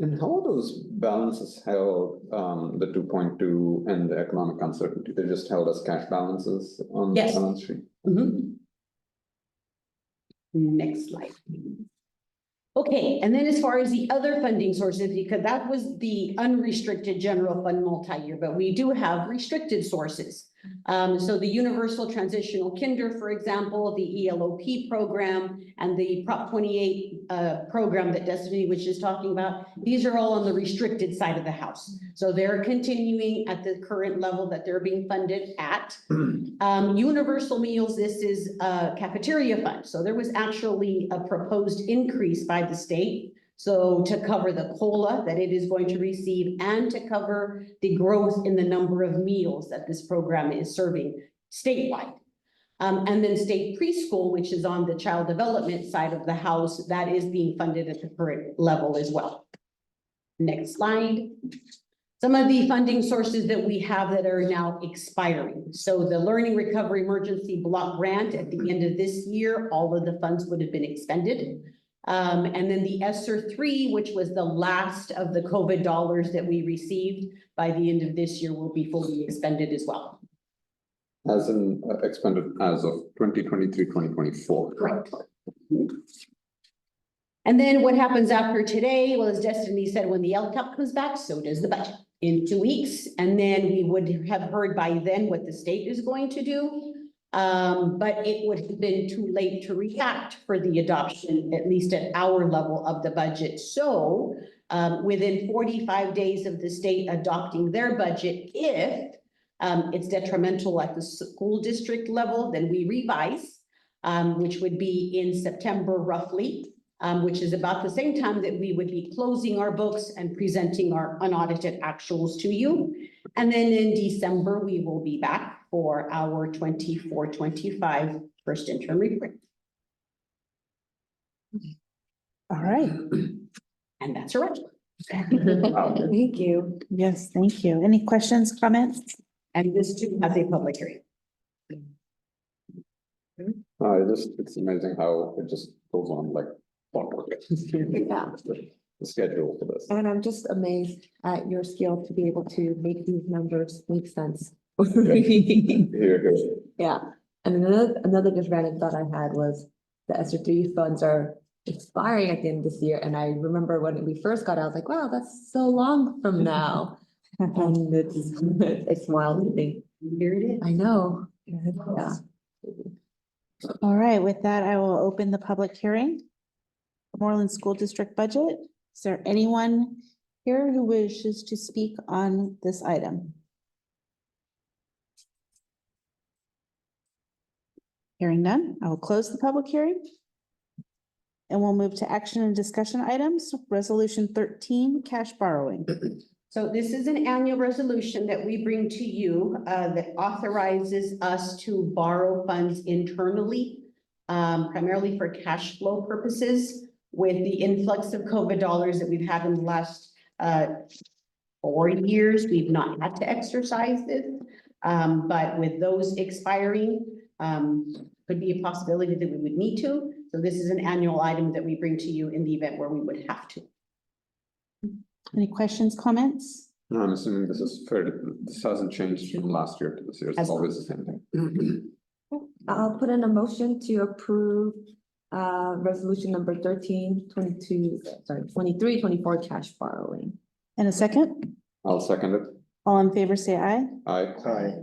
And how are those balances held, the 2.2 and the economic uncertainty? They're just held as cash balances on the Yes. balance sheet? Mhm. Next slide. Okay, and then as far as the other funding sources, because that was the unrestricted general fund multi-year, but we do have restricted sources. So the Universal Transitional Kinder, for example, the ELOP program and the Prop 28 program that Destiny was just talking about, these are all on the restricted side of the house. So they're continuing at the current level that they're being funded at. Universal Meals, this is a cafeteria fund. So there was actually a proposed increase by the state. So to cover the COLA that it is going to receive and to cover the growth in the number of meals that this program is serving statewide. And then state preschool, which is on the child development side of the house, that is being funded at the current level as well. Next slide. Some of the funding sources that we have that are now expiring. So the Learning Recovery Emergency Block Grant at the end of this year, all of the funds would have been expended. And then the ESSER 3, which was the last of the COVID dollars that we received by the end of this year, will be fully expended as well. As in expended as of 2023, 2024. Correct. And then what happens after today? Well, as Destiny said, when the LCAP comes back, so does the budget in 2 weeks. And then we would have heard by then what the state is going to do. But it would have been too late to react for the adoption, at least at our level of the budget. So within 45 days of the state adopting their budget, if it's detrimental at the school district level, then we revise, which would be in September roughly, which is about the same time that we would be closing our books and presenting our unaudited actuals to you. And then in December, we will be back for our 24-25 first interim report. All right. And that's all right. Thank you. Yes, thank you. Any questions, comments? And this too has a public hearing. It's amazing how it just goes on like clockwork. Yeah. The schedule for this. And I'm just amazed at your skill to be able to make these numbers make sense. Here. Yeah, and another just random thought I had was the ESSER 3 funds are expiring at the end of this year, and I remember when we first got it, I was like, wow, that's so long from now. And it's wild to think. Here it is. I know. Yeah. All right, with that, I will open the public hearing. Moreland School District budget. Is there anyone here who wishes to speak on this item? Hearing none, I will close the public hearing. And we'll move to action and discussion items. Resolution 13, cash borrowing. So this is an annual resolution that we bring to you that authorizes us to borrow funds internally, primarily for cash flow purposes. With the influx of COVID dollars that we've had in the last 4 years, we've not had to exercise this. But with those expiring, could be a possibility that we would need to. So this is an annual item that we bring to you in the event where we would have to. Any questions, comments? No, I'm assuming this is fair. This hasn't changed from last year to this year. It's Has not. always the same thing. I'll put in a motion to approve resolution number 23, 24 cash borrowing. And a second? I'll second it. All in favor, say aye. Aye.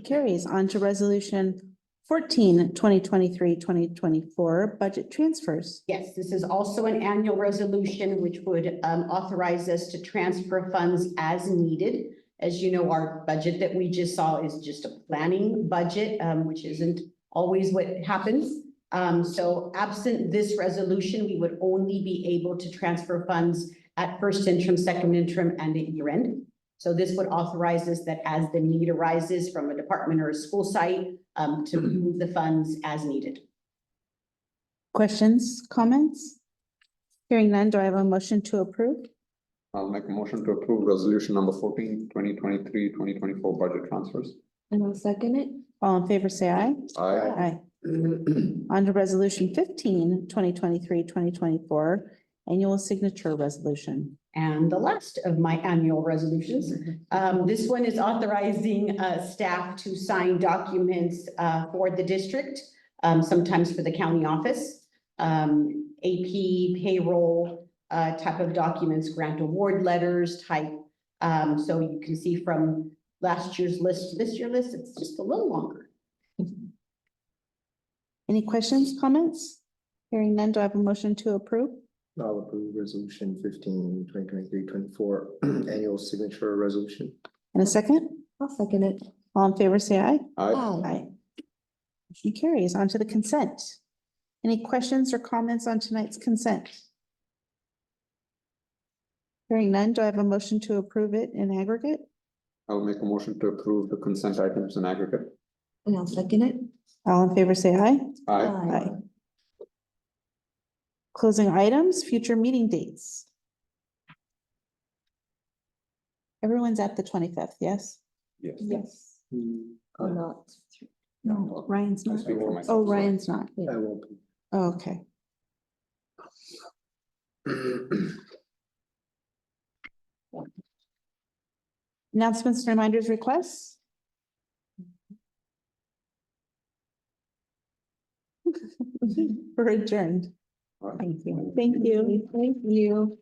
Carries on to resolution 14, 2023-2024 budget transfers. Yes, this is also an annual resolution which would authorize us to transfer funds as needed. As you know, our budget that we just saw is just a planning budget, which isn't always what happens. So absent this resolution, we would only be able to transfer funds at first interim, second interim, and at year end. So this would authorize us that as the need arises from a department or a school site, to move the funds as needed. Questions, comments? Hearing none, do I have a motion to approve? I'll make a motion to approve resolution number 14, 2023-2024 budget transfers. And I'll second it. All in favor, say aye. Aye. Aye. On to resolution 15, 2023-2024 annual signature resolution. And the last of my annual resolutions. This one is authorizing staff to sign documents for the district, sometimes for the county office. AP, payroll type of documents, grant award letters type. So you can see from last year's list to this year's list, it's just a little longer. Any questions, comments? Hearing none, do I have a motion to approve? I'll approve resolution 15, 2023-24 annual signature resolution. And a second? I'll second it. All in favor, say aye. Aye. Aye. Motion carries on to the consent. Any questions or comments on tonight's consent? Hearing none, do I have a motion to approve it in aggregate? I'll make a motion to approve the consent items in aggregate. And I'll second it. All in favor, say aye. Aye. Aye. Closing items, future meeting dates. Everyone's at the 25th, yes? Yes. Yes. Or not. No, Ryan's I not. speak for myself, Oh, so- Ryan's not. I won't. Oh, okay. Announcements, reminders, requests? We're adjourned. Aye. Thank you. Thank you. Thank you.